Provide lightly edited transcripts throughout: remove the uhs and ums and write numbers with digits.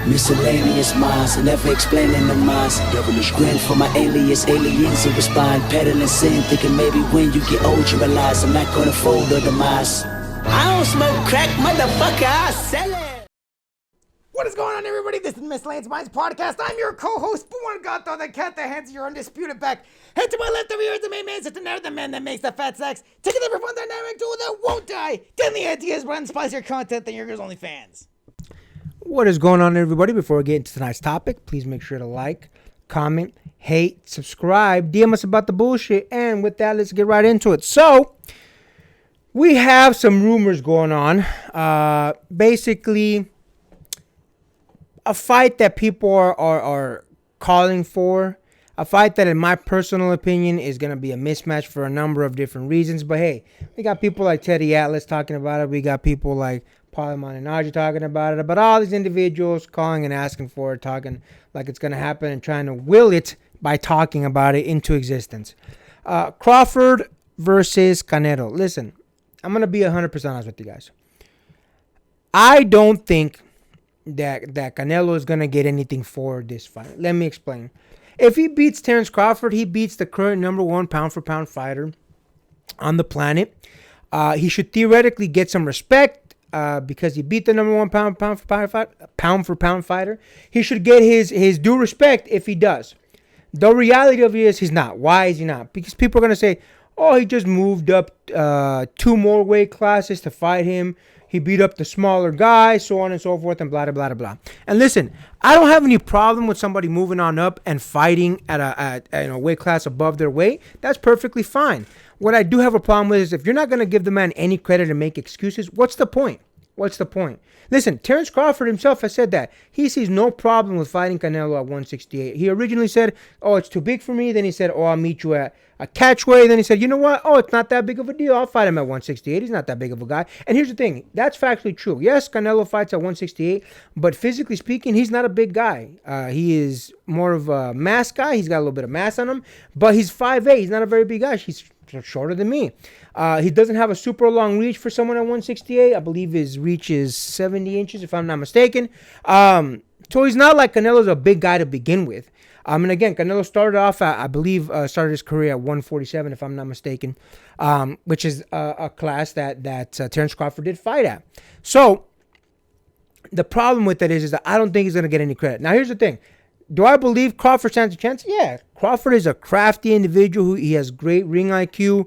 Miscellaneous minds, never explaining the minds. Devilish grin for my alias, aliens who respond. Peddling sin, thinking maybe when you get old you realize I'm not gonna fold or demise. I don't smoke crack, motherfucker, I sell it. What is going on, everybody? This is Miscellaneous Minds Podcast. I'm your co-host, Born God, the cat that hands your undisputed back. Head to my left over here is the main man, sitting there, the man that makes the fat sacks. Take it every fun dynamic tool that won't die. Deadly ideas, run spicier content than your girls' only fans. What is going on, everybody? Before we get into tonight's topic, please make sure to like, comment, hate, subscribe, DM us about the bullshit, and with that, let's get right into it. So, we have some rumors going on. Basically, a fight that people are calling for. A fight that, in my personal opinion, is going to be a mismatch for a number of different reasons. But hey, we got people like Teddy Atlas talking about it. We got people like Paulie Malignaggi talking about it. But all these individuals calling and asking for it, talking like it's going to happen and trying to will it by talking about it into existence. Crawford versus Canelo. Listen, I'm going to be 100% honest with you guys. I don't think that Canelo is going to get anything for this fight. Let me explain. If he beats Terence Crawford, he beats the current number one pound-for-pound fighter on the planet. He should theoretically get some respect because he beat the number one pound-for-pound fighter. He should get his due respect if he does. The reality of it is he's not. Why is he not? Because people are going to say, oh, he just moved up 2 more weight classes to fight him. He beat up the smaller guy, so on and so forth, and blah, blah, blah, blah. And listen, I don't have any problem with somebody moving on up and fighting at a weight class above their weight. That's perfectly fine. What I do have a problem with is if you're not going to give the man any credit and make excuses, what's the point? What's the point? Listen, Terence Crawford himself has said that. He sees no problem with fighting Canelo at 168. He originally said, oh, it's too big for me. Then he said, oh, I'll meet you at a catchweight. Then he said, you know what? Oh, it's not that big of a deal. I'll fight him at 168. He's not that big of a guy. And here's the thing. That's factually true. Yes, Canelo fights at 168, but physically speaking, he's not a big guy. He is more of a mass guy. He's got a little bit of mass on him, but he's 5'8". He's not a very big guy. He's shorter than me. He doesn't have a super long reach for someone at 168. I believe his reach is 70 inches, if I'm not mistaken. So he's not like Canelo's a big guy to begin with. And again, Canelo started off, I believe, started his career at 147, if I'm not mistaken, which is a class that Terence Crawford did fight at. So the problem with that is that I don't think he's going to get any credit. Now, here's the thing. Do I believe Crawford stands a chance? Yeah. Crawford is a crafty individual. He has great ring IQ.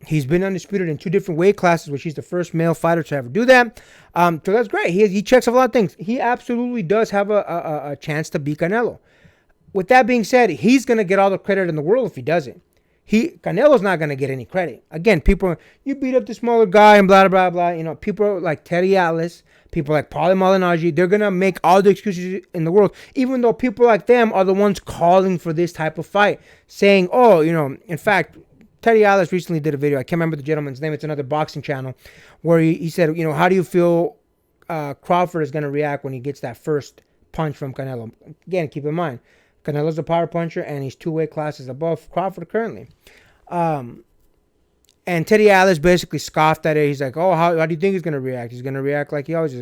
He's been undisputed in 2 different weight classes, which he's the first male fighter to ever do that. So that's great. He checks off a lot of things. He absolutely does have a chance to beat Canelo. With that being said, he's going to get all the credit in the world if he doesn't. Canelo's not going to get any credit. Again, you beat up the smaller guy and blah, blah, blah. You know, people like Teddy Atlas, people like Paulie Malignaggi, they're going to make all the excuses in the world, even though people like them are the ones calling for this type of fight, saying, oh, you know, in fact, Teddy Atlas recently did a video. I can't remember the gentleman's name. It's another boxing channel where he said, you know, how do you feel Crawford is going to react when he gets that first punch from Canelo? Again, keep in mind, Canelo's a power puncher, and he's 2 weight classes above Crawford currently. And Teddy Atlas basically scoffed at it. He's like, oh, how do you think he's going to react? He's going to react like he always is.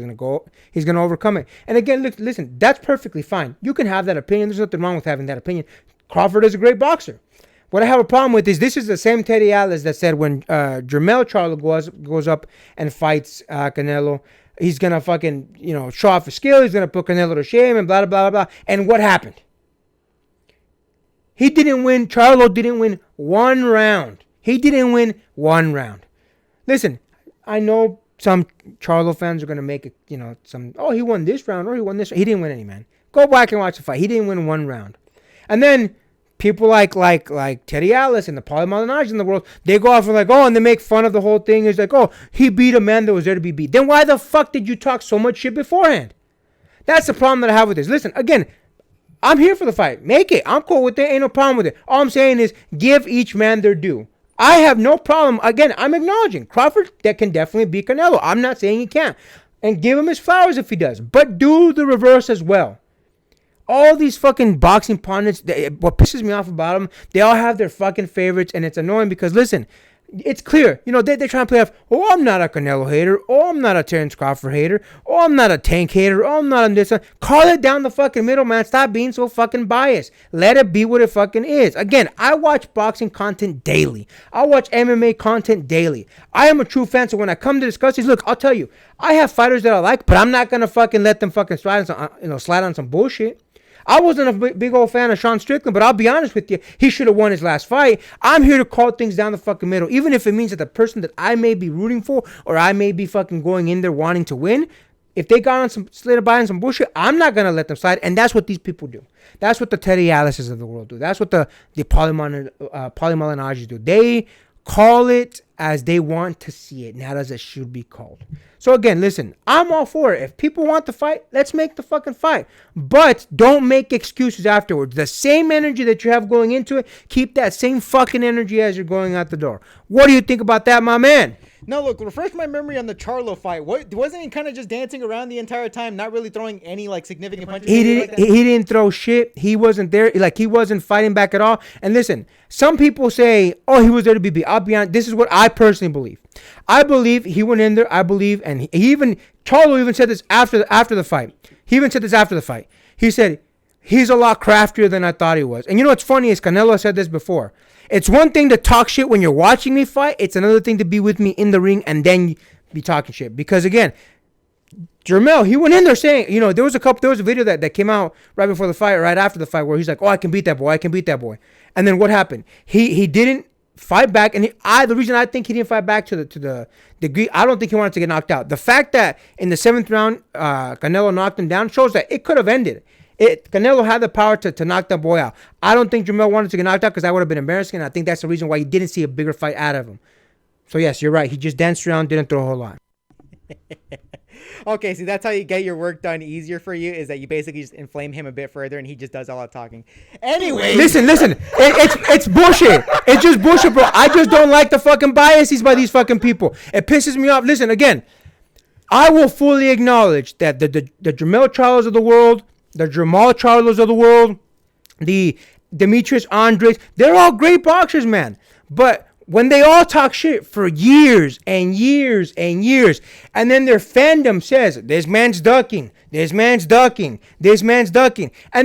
He's going to overcome it. And again, listen, that's perfectly fine. You can have that opinion. There's nothing wrong with having that opinion. Crawford is a great boxer. What I have a problem with is this is the same Teddy Atlas that said when Jermell Charlo goes up and fights Canelo, he's going to fucking, you know, show off his skill. He's going to put Canelo to shame and blah, blah, blah, blah. And what happened? He didn't win. Charlo didn't win 1 round. He didn't win 1 round. Listen, I know some Charlo fans are going to make it, you know, he won this round or he won this. He didn't win any, man. Go back and watch the fight. He didn't win 1 round. And then people like Teddy Atlas and the Paulie Malignaggi in the world, they go off and like, oh, and they make fun of the whole thing. It's like, oh, he beat a man that was there to be beat. Then why the fuck did you talk so much shit beforehand? That's the problem that I have with this. Listen, again, I'm here for the fight. Make it. I'm cool with it. Ain't no problem with it. All I'm saying is give each man their due. I have no problem. Again, I'm acknowledging Crawford that can definitely beat Canelo. I'm not saying he can't. And give him his flowers if he does. But do the reverse as well. All these fucking boxing pundits, what pisses me off about them, they all have their fucking favorites, and it's annoying because, listen, it's clear. You know, they're trying to play off, oh, I'm not a Canelo hater. Oh, I'm not a Terrence Crawford hater. Oh, I'm not a Tank hater. Oh, I'm not on this one. Call it down the fucking middle, man. Stop being so fucking biased. Let it be what it fucking is. Again, I watch boxing content daily. I watch MMA content daily. I am a true fan, so when I come to discuss these, look, I'll tell you, I have fighters that I like, but I'm not going to fucking let them fucking slide on some bullshit. I wasn't a big old fan of Sean Strickland, but I'll be honest with you, he should have won his last fight. I'm here to call things down the fucking middle, even if it means that the person that I may be rooting for or I may be fucking going in there wanting to win, if they got on some slid by on some bullshit, I'm not gonna let them slide, and that's what these people do. That's what the Teddy Alice's of the world do. That's what the Paulie Malignaggi's do. They call it as they want to see it, not as it should be called. So again, listen, I'm all for it. If people want to fight, let's make the fucking fight. But don't make excuses afterwards. The same energy that you have going into it, keep that same fucking energy as you're going out the door. What do you think about that, my man? Now, look, refresh my memory on the Charlo fight. Wasn't he kind of just dancing around the entire time, not really throwing any like significant punches? He didn't throw shit. He wasn't there. Like, he wasn't fighting back at all. And listen, some people say, oh, he was there to be beat. I'll be honest. This is what I personally believe. I believe he went in there. I believe, and Charlo even said this after the fight. He even said this after the fight. He said, he's a lot craftier than I thought he was. And you know what's funny is Canelo said this before. It's one thing to talk shit when you're watching me fight. It's another thing to be with me in the ring and then be talking shit. Because again, Jermell, he went in there saying, you know, there was a video that came out right before the fight, right after the fight, where he's like, oh, I can beat that boy. And then what happened? He didn't fight back, and the reason I think he didn't fight back to the degree, I don't think he wanted to get knocked out. The fact that in the 7th round, Canelo knocked him down shows that it could have ended. Canelo had the power to knock that boy out. I don't think Jermell wanted to get knocked out because that would have been embarrassing, and I think that's the reason why you didn't see a bigger fight out of him. So yes, you're right. He just danced around, didn't throw a whole lot. Okay, see, that's how you get your work done easier for you, is that you basically just inflame him a bit further and he just does all that talking. Anyway. Listen. It's bullshit. It's just bullshit, bro. I just don't like the fucking biases by these fucking people. It pisses me off. Listen, again, I will fully acknowledge that the Jermell Charlos of the world, the Jamal Charlos of the world, the Demetrius Andres, they're all great boxers, man. But when they all talk shit for years and years and years, and then their fandom says, this man's ducking, and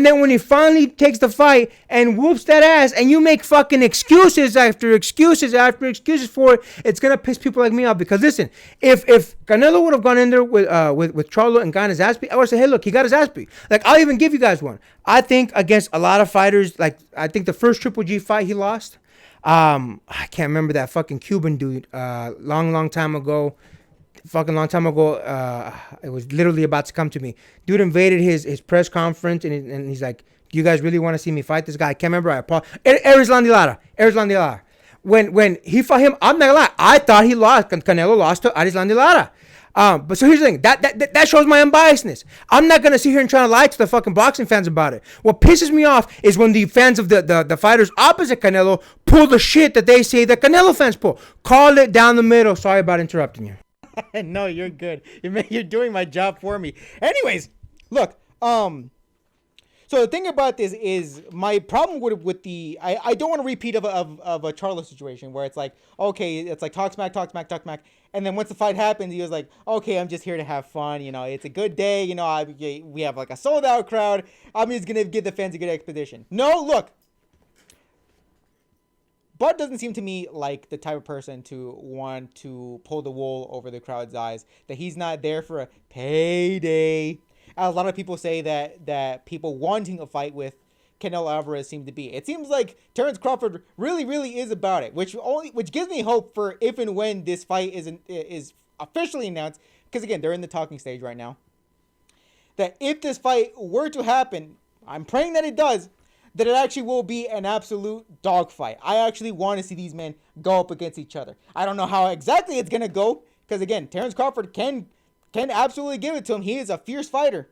then when he finally takes the fight and whoops that ass, and you make fucking excuses after excuses after excuses for it, it's gonna piss people like me off. Because listen, if Canelo would have gone in there with Charlo and gotten his ass beat, I would say, hey, look, he got his ass beat. Like, I'll even give you guys one. I think against a lot of fighters, like, I think the first Triple G fight he lost, I can't remember that fucking Cuban dude. Long time ago. It was literally about to come to me. Dude invaded his press conference and he's like, "Do you guys really want to see me fight this guy?" I can't remember. Erislandy Lara. When he fought him, I'm not gonna lie, I thought he lost. Canelo lost to Erislandy Lara. But so here's the thing, that shows my unbiasedness. I'm not gonna sit here and try to lie to the fucking boxing fans about it. What pisses me off is when the fans of the fighters opposite Canelo pull the shit that they say that Canelo fans pull. Call it down the middle. Sorry about interrupting you. No, you're good. You're doing my job for me. Anyways, look, so the thing about this is my problem with the I don't want to repeat of a Charlo situation where it's like, okay, it's like talk smack, and then once the fight happens, he was like, okay, I'm just here to have fun, you know, it's a good day, you know, we have like a sold out crowd, I'm just gonna give the fans a good expedition. No, look, Bud doesn't seem to me like the type of person to want to pull the wool over the crowd's eyes, that he's not there for a payday. A lot of people say that people wanting a fight with Canelo Alvarez seem to be. It seems like Terrence Crawford really is about it, which gives me hope for if and when this fight is officially announced, because again, they're in the talking stage right now. That if this fight were to happen, I'm praying that it does, that it actually will be an absolute dogfight. I actually want to see these men go up against each other. I don't know how exactly it's gonna go, because again, Terrence Crawford can absolutely give it to him. He is a fierce fighter.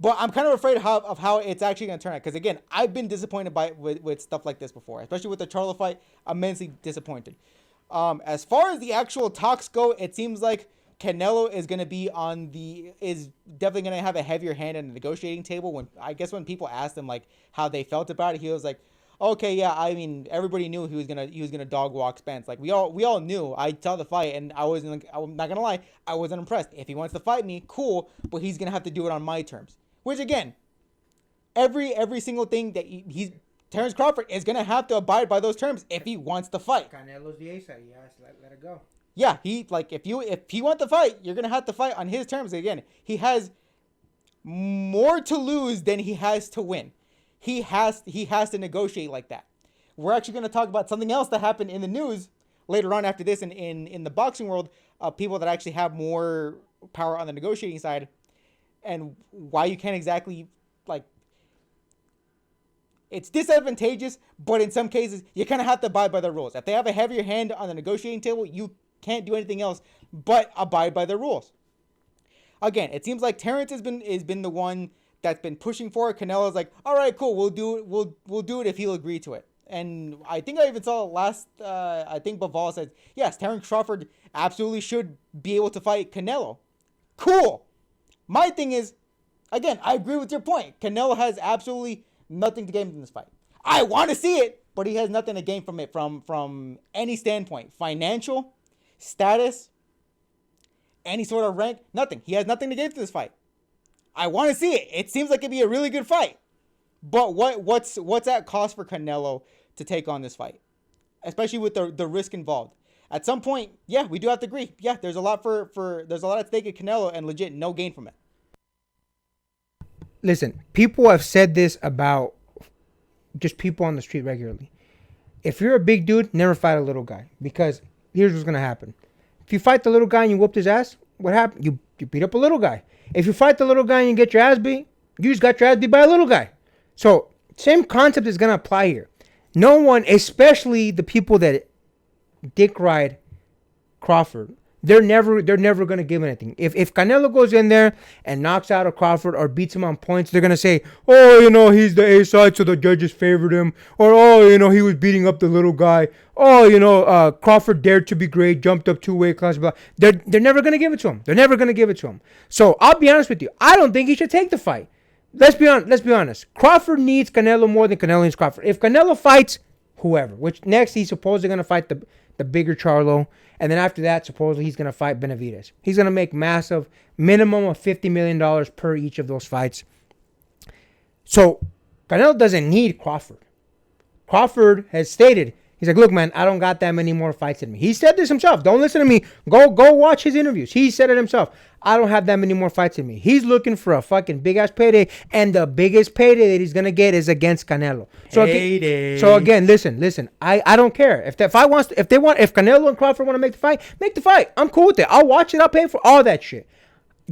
But I'm kind of afraid of how it's actually going to turn out. Because, again, I've been disappointed with stuff like this before. Especially with the Charlo fight, immensely disappointed. As far as the actual talks go, it seems like Canelo is going to be is definitely going to have a heavier hand on the negotiating table. When people asked him, like, how they felt about it, he was like, okay, yeah, I mean, everybody knew he was gonna dog walk Spence. Like we all knew. I saw the fight, and I'm not gonna lie, I wasn't impressed. If he wants to fight me, cool, but he's gonna have to do it on my terms. Which again, every single thing that Terrence Crawford is gonna have to abide by those terms if he wants to fight. Canelo's the ace. He has to let it go. Yeah, if he wants to fight, you're gonna have to fight on his terms. Again, he has more to lose than he has to win. He has to negotiate like that. We're actually going to talk about something else that happened in the news later on after this in the boxing world, people that actually have more power on the negotiating side, and why you can't exactly, like, it's disadvantageous, but in some cases you kind of have to abide by the rules. If they have a heavier hand on the negotiating table, you can't do anything else but abide by the rules. Again, it seems like Terrence has been the one that's been pushing for it. Canelo's like, all right, cool, we'll do it. We'll do it if he'll agree to it. And I think I even saw last. I think Baval said, yes, Terrence Crawford absolutely should be able to fight Canelo. Cool. My thing is, again, I agree with your point. Canelo has absolutely nothing to gain from this fight. I want to see it, but he has nothing to gain from it from any standpoint, financial, status, any sort of rank, nothing. He has nothing to gain from this fight. I want to see it. It seems like it'd be a really good fight. But what's that cost for Canelo to take on this fight? Especially with the risk involved. At some point, yeah, we do have to agree. Yeah, there's a lot there's a lot at stake at Canelo and legit no gain from it. Listen, people have said this about just people on the street regularly. If you're a big dude, never fight a little guy, because here's what's gonna happen. If you fight the little guy and you whooped his ass, what happened? You beat up a little guy. If you fight the little guy and you get your ass beat, you just got your ass beat by a little guy. So same concept is gonna apply here. No one, especially the people that dick ride Crawford, they're never gonna give anything. If Canelo goes in there and knocks out a Crawford or beats him on points, they're gonna say, oh, he's the A side, so the judges favored him, or oh, he was beating up the little guy. Oh, Crawford dared to be great, jumped up 2 weight classes. Blah. They're never gonna give it to him. They're never gonna give it to him. So I'll be honest with you. I don't think he should take the fight. Let's be honest. Crawford needs Canelo more than Canelo needs Crawford. If Canelo fights whoever, which next he's supposedly gonna fight the bigger Charlo. And then after that, supposedly he's going to fight Benavidez. He's going to make massive, minimum of $50 million per each of those fights. So Canelo doesn't need Crawford. Crawford has stated, he's like, look, man, I don't got that many more fights in me. He said this himself. Don't listen to me. Go watch his interviews. He said it himself. I don't have that many more fights in me. He's looking for a fucking big-ass payday, and the biggest payday that he's going to get is against Canelo. So again, listen. I don't care. If Canelo and Crawford want to make the fight. I'm cool with it. I'll watch it. I'll pay for all that shit.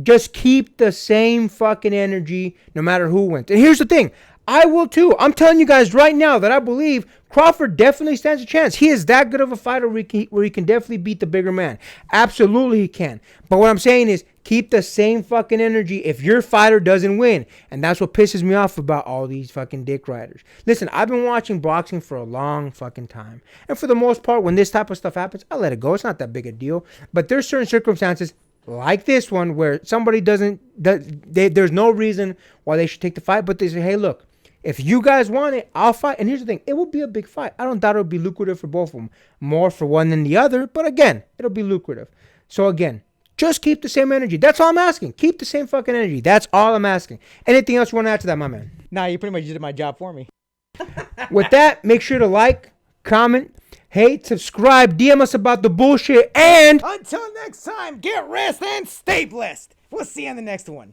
Just keep the same fucking energy no matter who wins. And here's the thing. I will too. I'm telling you guys right now that I believe Crawford definitely stands a chance. He is that good of a fighter where he can definitely beat the bigger man. Absolutely he can. But what I'm saying is keep the same fucking energy if your fighter doesn't win. And that's what pisses me off about all these fucking dick riders. Listen, I've been watching boxing for a long fucking time. And for the most part, when this type of stuff happens, I let it go. It's not that big a deal. But there's certain circumstances like this one where somebody there's no reason why they should take the fight. But they say, hey, look. If you guys want it, I'll fight. And here's the thing. It will be a big fight. I don't doubt it'll be lucrative for both of them. More for one than the other. But again, it'll be lucrative. So again, just keep the same energy. That's all I'm asking. Keep the same fucking energy. That's all I'm asking. Anything else you want to add to that, my man? Nah, you pretty much did my job for me. With that, make sure to like, comment, hate, subscribe, DM us about the bullshit. And until next time, get rest and stay blessed. We'll see you on the next one.